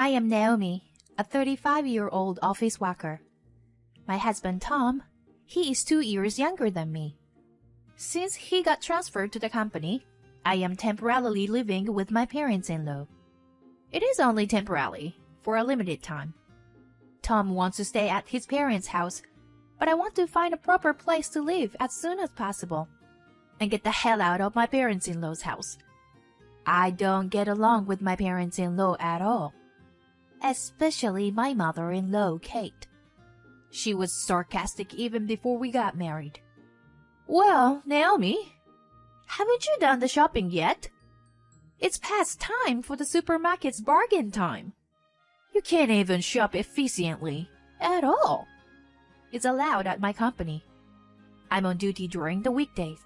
I am Naomi, a 35-year-old office worker. My husband Tom, he is 2 years younger than me. Since he got transferred to the company, I am temporarily living with my parents-in-law. It is only temporarily, for a limited time. Tom wants to stay at his parents' house, but I want to find a proper place to live as soon as possible and get the hell out of my parents-in-law's house. I don't get along with my parents-in-law at all, especially my mother-in-law, Kate. She was sarcastic even before we got married. Well, Naomi, haven't you done the shopping yet? It's past time for the supermarket's bargain time. You can't even shop efficiently at all. It's allowed at my company. I'm on duty during the weekdays.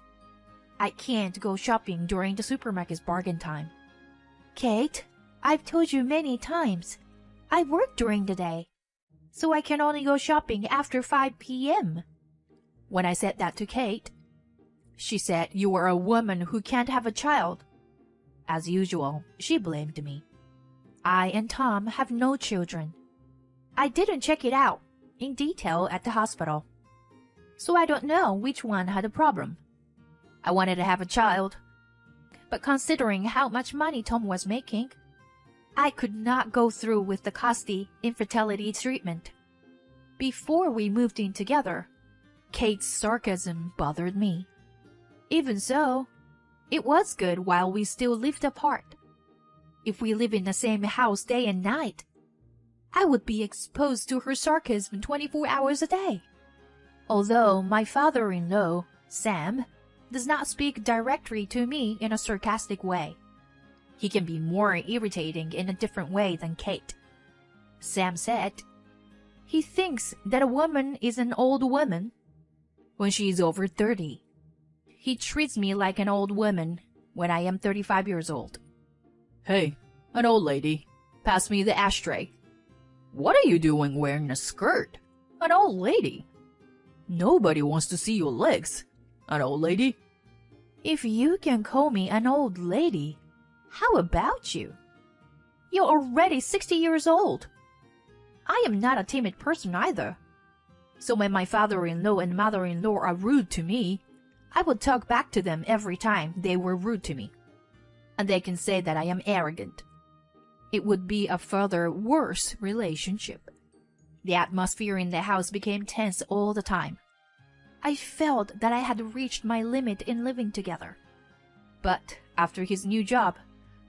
I can't go shopping during the supermarket's bargain time. Kate, I've told you many times, I work during the day, so I can only go shopping after 5 p.m. When I said that to Kate, she said you were a woman who can't have a child. As usual, she blamed me. I and Tom have no children. I didn't check it out in detail at the hospital, so I don't know which one had a problem. I wanted to have a child, but considering how much money Tom was making, I could not go through with the costly infertility treatment. Before we moved in together, Kate's sarcasm bothered me. Even so, it was good while we still lived apart. If we live in the same house day and night, I would be exposed to her sarcasm 24 hours a day. Although my father-in-law, Sam, does not speak directly to me in a sarcastic way. He can be more irritating in a different way than Kate. Sam said he thinks that a woman is an old woman when she is over 30. He treats me like an old woman when I am 35 years old. Hey, an old lady, pass me the ashtray. What are you doing wearing a skirt? An old lady. Nobody wants to see your legs. An old lady? If you can call me an old lady, how about you? You're already 60 years old. I am not a timid person either. So when my father-in-law and mother-in-law are rude to me, I would talk back to them every time they were rude to me. And they can say that I am arrogant. It would be a further worse relationship. The atmosphere in the house became tense all the time. I felt that I had reached my limit in living together. But after his new job,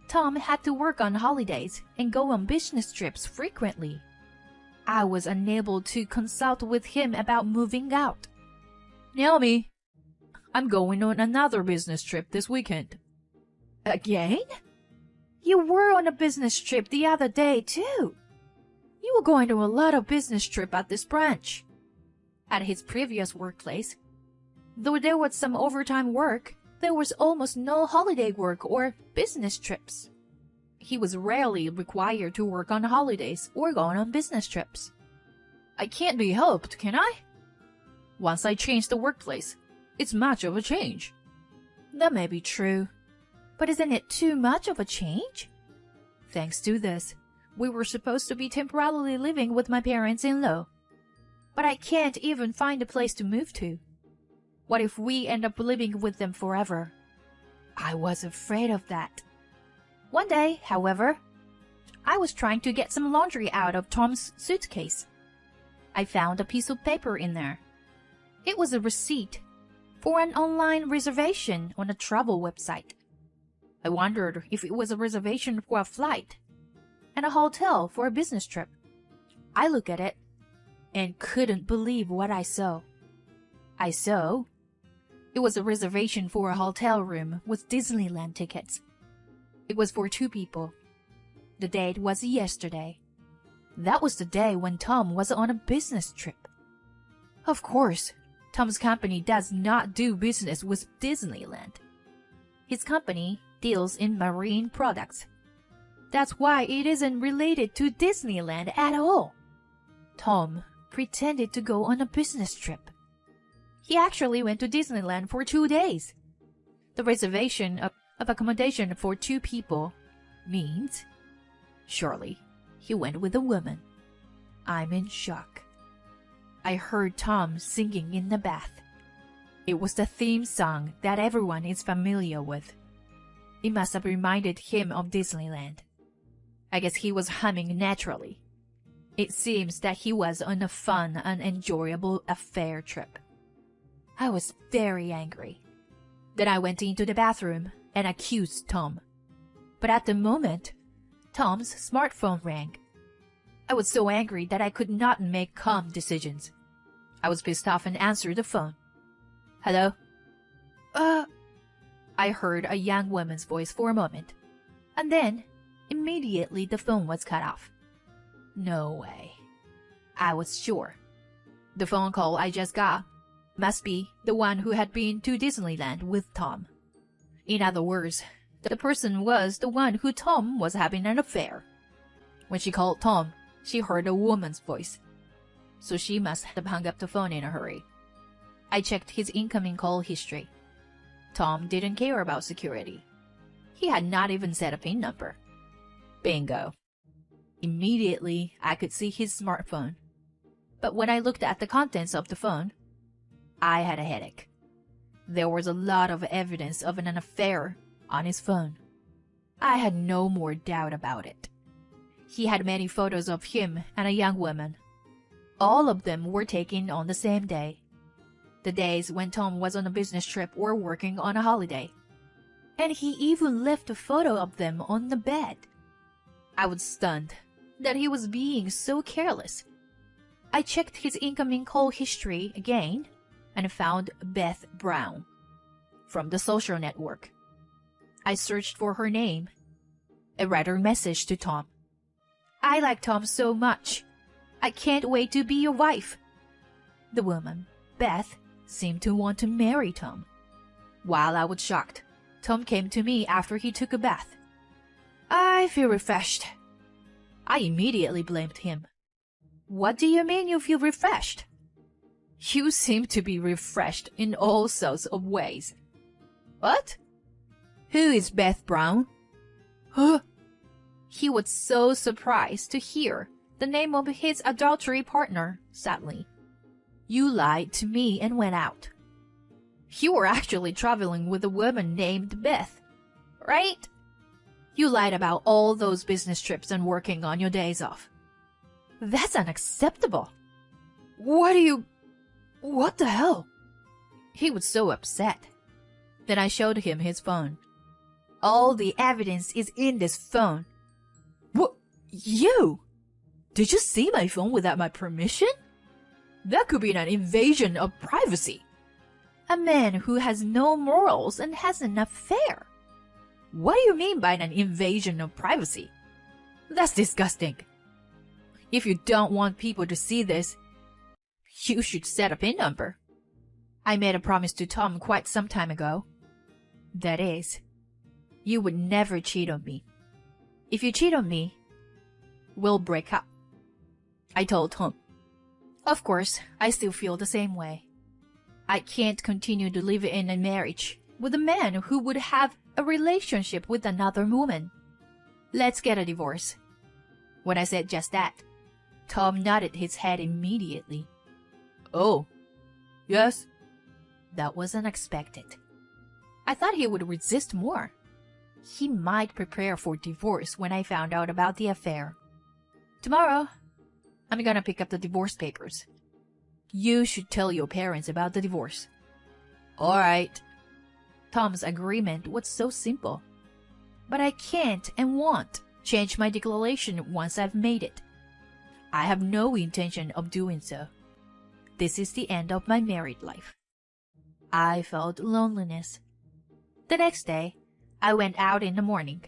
Tom had to work on holidays and go on business trips frequently. I was unable to consult with him about moving out. Naomi, I'm going on another business trip this weekend. Again? You were on a business trip the other day, too. You were going to a lot of business trips at this branch. At his previous workplace, though there was some overtime work, there was almost no holiday work or business trips. He was rarely required to work on holidays or go on business trips. I can't be helped, can I? Once I change the workplace, it's much of a change. That may be true, but isn't it too much of a change? Thanks to this, we were supposed to be temporarily living with my parents-in-law. But I can't even find a place to move to. What if we end up living with them forever? I was afraid of that. One day, however, I was trying to get some laundry out of Tom's suitcase. I found a piece of paper in there. It was a receipt for an online reservation on a travel website. I wondered if it was a reservation for a flight and a hotel for a business trip. I looked at it and couldn't believe what I saw. It was a reservation for a hotel room with Disneyland tickets. It was for 2 people. The date was yesterday. That was the day when Tom was on a business trip. Of course, Tom's company does not do business with Disneyland. His company deals in marine products. That's why it isn't related to Disneyland at all. Tom pretended to go on a business trip. He actually went to Disneyland for 2 days. The reservation of accommodation for 2 people means, surely, he went with a woman. I'm in shock. I heard Tom singing in the bath. It was the theme song that everyone is familiar with. It must have reminded him of Disneyland. I guess he was humming naturally. It seems that he was on a fun and enjoyable affair trip. I was very angry. Then I went into the bathroom and accused Tom. But at the moment, Tom's smartphone rang. I was so angry that I could not make calm decisions. I was pissed off and answered the phone. Hello? I heard a young woman's voice for a moment, and then immediately the phone was cut off. No way. I was sure. The phone call I just got must be the one who had been to Disneyland with Tom. In other words, the person was the one who Tom was having an affair. When she called Tom, she heard a woman's voice, so she must have hung up the phone in a hurry. I checked his incoming call history. Tom didn't care about security. He had not even set a PIN number. Bingo. Immediately, I could see his smartphone. But when I looked at the contents of the phone, I had a headache. There was a lot of evidence of an affair on his phone. I had no more doubt about it. He had many photos of him and a young woman. All of them were taken on the same day. The days when Tom was on a business trip or working on a holiday. And he even left a photo of them on the bed. I was stunned that he was being so careless. I checked his incoming call history again and found Beth Brown from the social network. I searched for her name and read her message to Tom. I like Tom so much. I can't wait to be your wife. The woman, Beth, seemed to want to marry Tom. While I was shocked, Tom came to me after he took a bath. I feel refreshed. I immediately blamed him. What do you mean you feel refreshed? You seem to be refreshed in all sorts of ways. What? Who is Beth Brown? Huh? He was so surprised to hear the name of his adultery partner, sadly. You lied to me and went out. You were actually traveling with a woman named Beth, right? You lied about all those business trips and working on your days off. That's unacceptable. What the hell? He was so upset. Then I showed him his phone. All the evidence is in this phone. What? You? Did you see my phone without my permission? That could be an invasion of privacy. A man who has no morals and has an affair. What do you mean by an invasion of privacy? That's disgusting. If you don't want people to see this, you should set a PIN number. I made a promise to Tom quite some time ago. That is, you would never cheat on me. If you cheat on me, we'll break up. I told Tom. Of course, I still feel the same way. I can't continue to live in a marriage with a man who would have a relationship with another woman. Let's get a divorce. When I said just that, Tom nodded his head immediately. Oh, yes? That was unexpected. I thought he would resist more. He might prepare for divorce when I found out about the affair. Tomorrow, I'm gonna pick up the divorce papers. You should tell your parents about the divorce. All right. Tom's agreement was so simple. But I can't and won't change my declaration once I've made it. I have no intention of doing so. This is the end of my married life. I felt loneliness. The next day, I went out in the morning.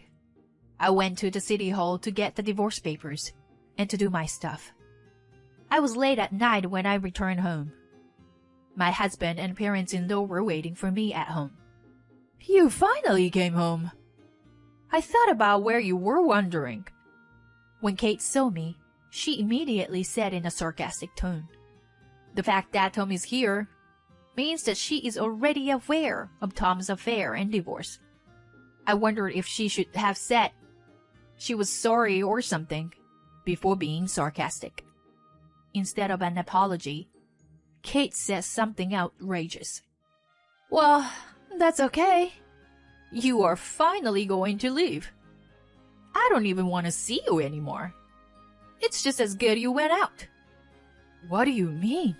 I went to the city hall to get the divorce papers and to do my stuff. I was late at night when I returned home. My husband and parents-in-law were waiting for me at home. You finally came home. I thought about where you were wandering. When Kate saw me, she immediately said in a sarcastic tone, The fact that Tom is here means that she is already aware of Tom's affair and divorce. I wondered if she should have said she was sorry or something. before being sarcastic. Instead of an apology, Kate says something outrageous. Well, that's okay. You are finally going to leave. I don't even want to see you anymore. It's just as good you went out. What do you mean?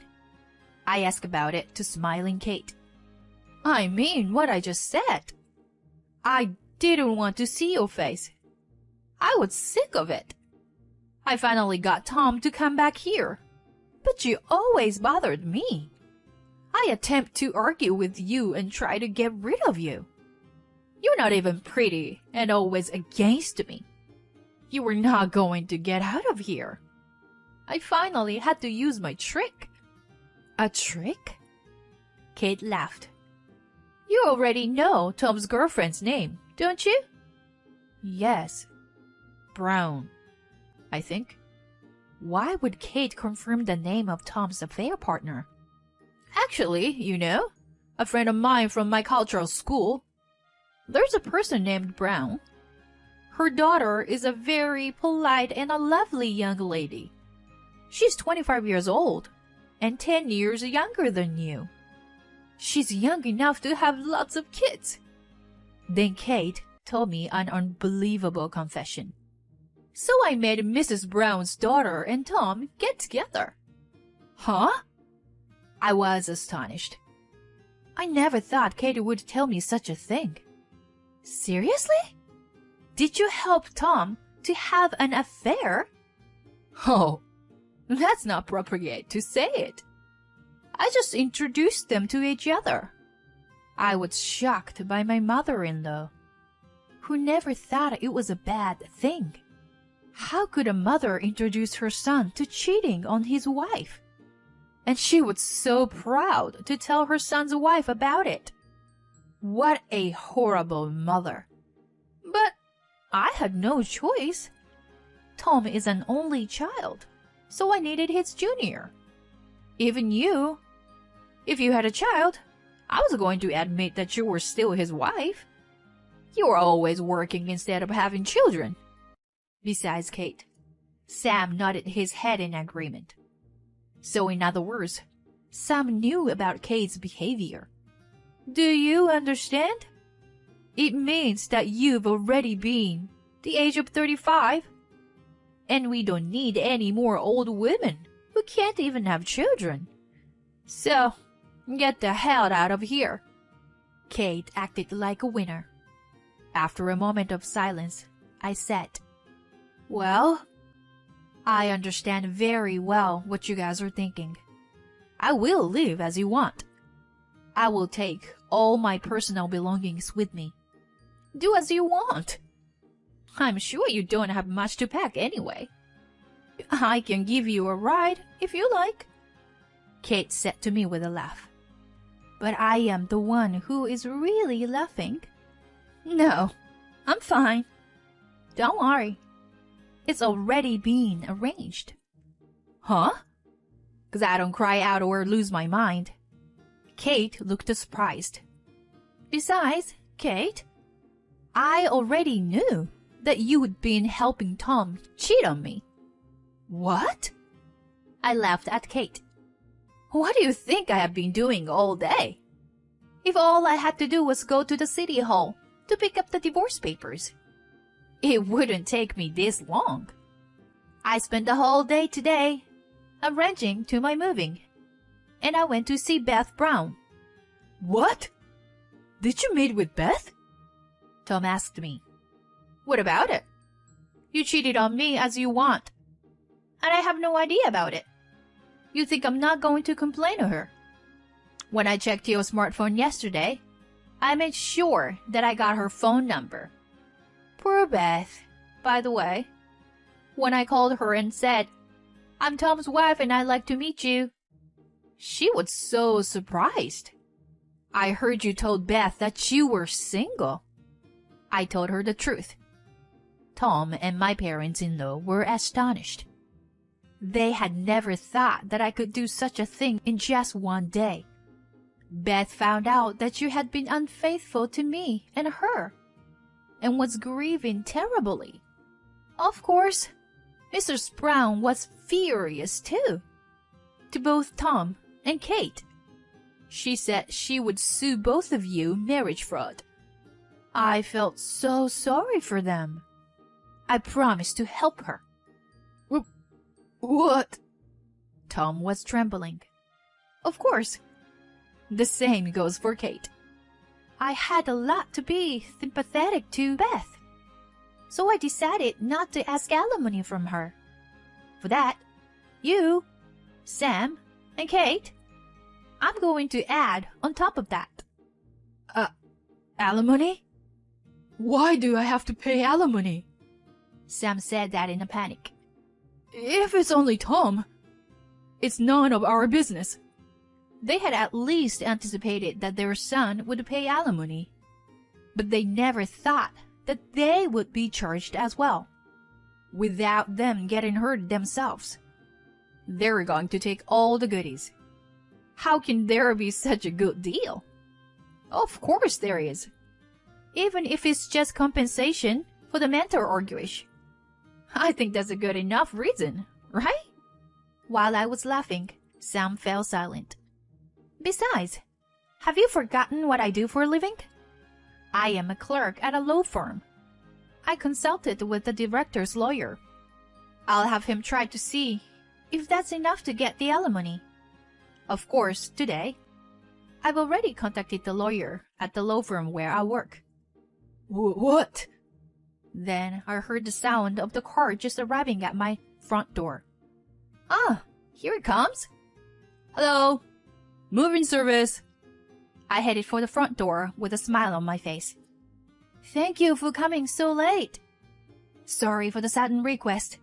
I ask about it to smiling Kate. I mean what I just said. I didn't want to see your face. I was sick of it. I finally got Tom to come back here, but you always bothered me. I attempt to argue with you and try to get rid of you. You're not even pretty and always against me. You were not going to get out of here. I finally had to use my trick. A trick? Kate laughed. You already know Tom's girlfriend's name, don't you? Yes. Brown, I think. Why would Kate confirm the name of Tom's affair partner? Actually, you know, a friend of mine from my cultural school, there's a person named Brown. Her daughter is a very polite and a lovely young lady. She's 25 years old and 10 years younger than you. She's young enough to have lots of kids. Then Kate told me an unbelievable confession. So I made Mrs. Brown's daughter and Tom get together. Huh? I was astonished. I never thought Kate would tell me such a thing. Seriously? Did you help Tom to have an affair? Oh, that's not appropriate to say it. I just introduced them to each other. I was shocked by my mother-in-law, who never thought it was a bad thing. How could a mother introduce her son to cheating on his wife? And she was so proud to tell her son's wife about it. What a horrible mother. But I had no choice. Tom is an only child, so I needed his junior. Even you. If you had a child, I was going to admit that you were still his wife. You were always working instead of having children. Besides Kate, Sam nodded his head in agreement. So in other words, Sam knew about Kate's behavior. Do you understand? It means that you've already been the age of 35. And we don't need any more old women who can't even have children. So, get the hell out of here. Kate acted like a winner. After a moment of silence, I said, Well, I understand very well what you guys are thinking. I will live as you want. I will take all my personal belongings with me. Do as you want. I'm sure you don't have much to pack anyway. I can give you a ride if you like, Kate said to me with a laugh. But I am the one who is really laughing. No, I'm fine. Don't worry. It's already been arranged. Huh? 'Cause I don't cry out or lose my mind. Kate looked surprised. Besides, Kate, I already knew that you had been helping Tom cheat on me. What? I laughed at Kate. What do you think I have been doing all day? If all I had to do was go to the city hall to pick up the divorce papers, it wouldn't take me this long. I spent the whole day today arranging to my moving, and I went to see Beth Brown. What? Did you meet with Beth? Tom asked me. What about it? You cheated on me as you want, and I have no idea about it. You think I'm not going to complain to her? When I checked your smartphone yesterday, I made sure that I got her phone number. Poor Beth. By the way, when I called her and said, I'm Tom's wife and I'd like to meet you, she was so surprised. I heard you told Beth that you were single. I told her the truth. Tom and my parents-in-law were astonished. They had never thought that I could do such a thing in just one day. Beth found out that you had been unfaithful to me and her, and was grieving terribly. Of course, Mrs. Brown was furious too, to both Tom and Kate. She said she would sue both of you marriage fraud. I felt so sorry for them. I promised to help her. What? Tom was trembling. Of course. The same goes for Kate. I had a lot to be sympathetic to Beth, so I decided not to ask alimony from her. For that, you, Sam, and Kate, I'm going to add on top of that. Alimony? Why do I have to pay alimony? Sam said that in a panic. If it's only Tom, it's none of our business. They had at least anticipated that their son would pay alimony, but they never thought that they would be charged as well, without them getting hurt themselves. They were going to take all the goodies. How can there be such a good deal? Of course there is. Even if it's just compensation for the mental anguish. I think that's a good enough reason, right? While I was laughing, Sam fell silent. Besides, have you forgotten what I do for a living? I am a clerk at a law firm. I consulted with the director's lawyer. I'll have him try to see if that's enough to get the alimony. Of course, today, I've already contacted the lawyer at the law firm where I work. What? Then I heard the sound of the car just arriving at my front door. Ah, here it comes. Hello. Moving service. I headed for the front door with a smile on my face. Thank you for coming so late. Sorry for the sudden request.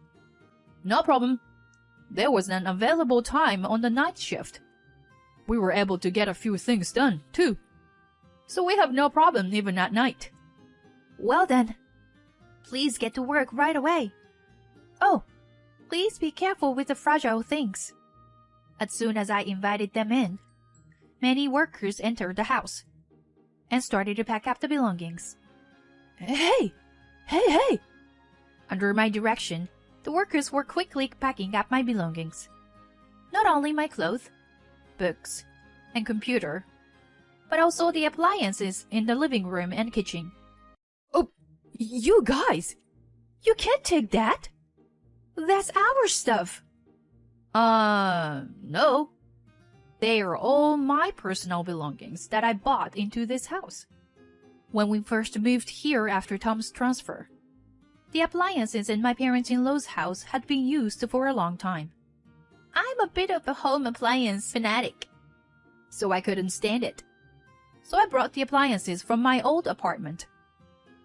No problem. There was an available time on the night shift. We were able to get a few things done, too. So we have no problem even at night. Well then, please get to work right away. Oh, please be careful with the fragile things. As soon as I invited them in, many workers entered the house and started to pack up the belongings. Hey! Under my direction, the workers were quickly packing up my belongings. Not only my clothes, books, and computer, but also the appliances in the living room and kitchen. Oh, you guys! You can't take that! That's our stuff! No. They are all my personal belongings that I bought into this house when we first moved here after Tom's transfer. The appliances in my parents-in-law's house had been used for a long time. I'm a bit of a home appliance fanatic, so I couldn't stand it. So I brought the appliances from my old apartment.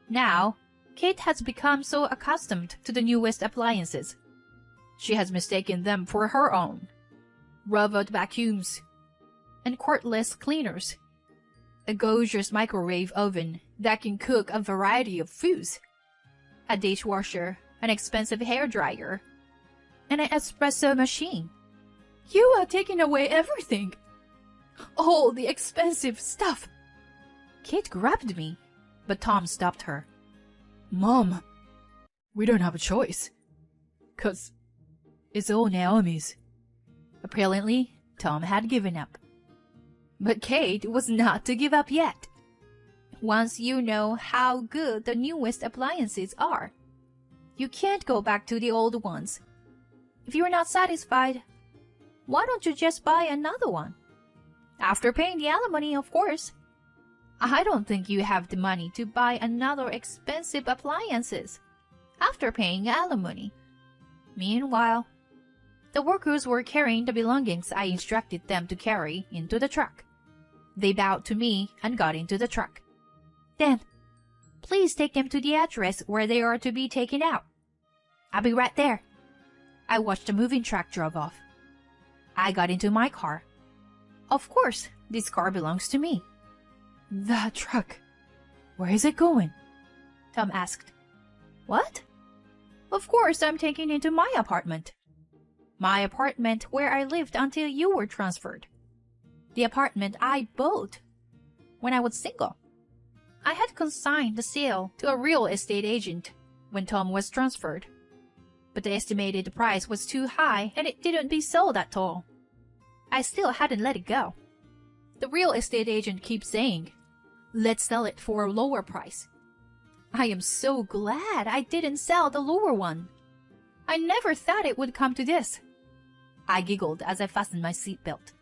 Now, Kate has become so accustomed to the newest appliances. She has mistaken them for her own. Robot vacuums and cordless cleaners, a gorgeous microwave oven that can cook a variety of foods, a dishwasher, an expensive hairdryer, and an espresso machine. You are taking away everything. All the expensive stuff. Kate grabbed me, but Tom stopped her. Mom, we don't have a choice. 'Cause it's all Naomi's. Apparently, Tom had given up. But Kate was not to give up yet. Once you know how good the newest appliances are, you can't go back to the old ones. If you're not satisfied, why don't you just buy another one? After paying the alimony, of course. I don't think you have the money to buy another expensive appliances after paying alimony. Meanwhile, the workers were carrying the belongings I instructed them to carry into the truck. They bowed to me and got into the truck. Then, please take them to the address where they are to be taken out. I'll be right there. I watched the moving truck drive off. I got into my car. Of course, this car belongs to me. That truck, where is it going? Tom asked. What? Of course, I'm taking it to my apartment. My apartment where I lived until you were transferred. The apartment I bought when I was single. I had consigned the sale to a real estate agent when Tom was transferred. but the estimated price was too high and it didn't be sold at all. I still hadn't let it go. The real estate agent keeps saying, "Let's sell it for a lower price." I am so glad I didn't sell the lower one. I never thought it would come to this. I giggled as I fastened my seatbelt.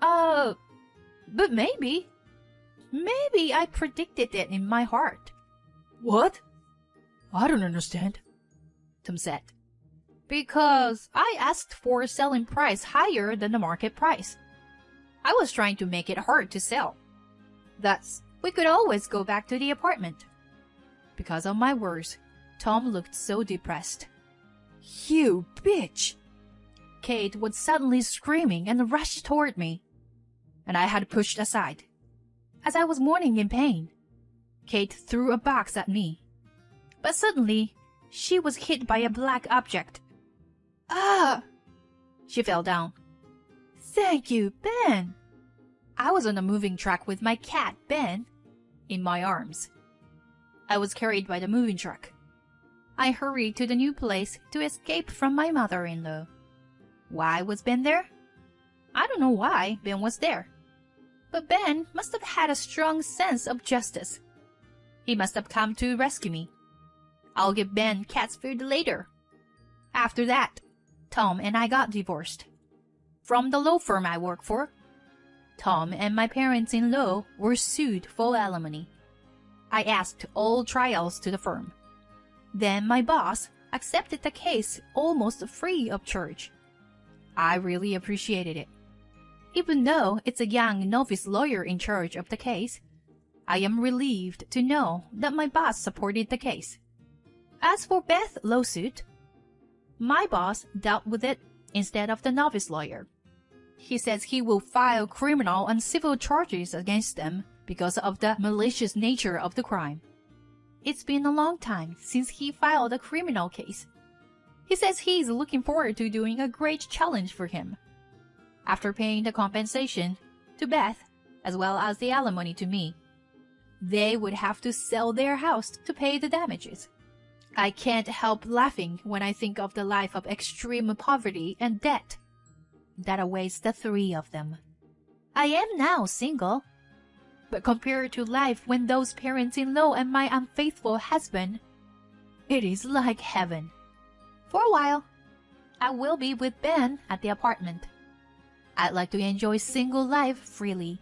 But maybe I predicted it in my heart. What? I don't understand, Tom said. Because I asked for a selling price higher than the market price. I was trying to make it hard to sell. Thus, we could always go back to the apartment. Because of my words, Tom looked so depressed. You bitch! Kate was suddenly screaming and rushed toward me, and I had pushed aside. As I was moaning in pain, Kate threw a box at me. But suddenly, she was hit by a black object. Ah! She fell down. Thank you, Ben. I was on a moving truck with my cat, Ben, in my arms. I was carried by the moving truck. I hurried to the new place to escape from my mother-in-law. Why was Ben there? I don't know why Ben was there. But Ben must have had a strong sense of justice. He must have come to rescue me. I'll give Ben cat's food later. After that, Tom and I got divorced. From the law firm I work for, Tom and my parents-in-law were sued for alimony. I asked all trials to the firm. Then my boss accepted the case almost free of charge. I really appreciated it. Even though it's a young novice lawyer in charge of the case, I am relieved to know that my boss supported the case. As for Beth's lawsuit, my boss dealt with it instead of the novice lawyer. He says he will file criminal and civil charges against them because of the malicious nature of the crime. It's been a long time since he filed a criminal case. He says he's looking forward to doing a great challenge for him. After paying the compensation to Beth, as well as the alimony to me, they would have to sell their house to pay the damages. I can't help laughing when I think of the life of extreme poverty and debt that awaits the three of them. I am now single, but compared to life when those parents-in-law and my unfaithful husband, it is like heaven. For a while, I will be with Ben at the apartment. I'd like to enjoy single life freely.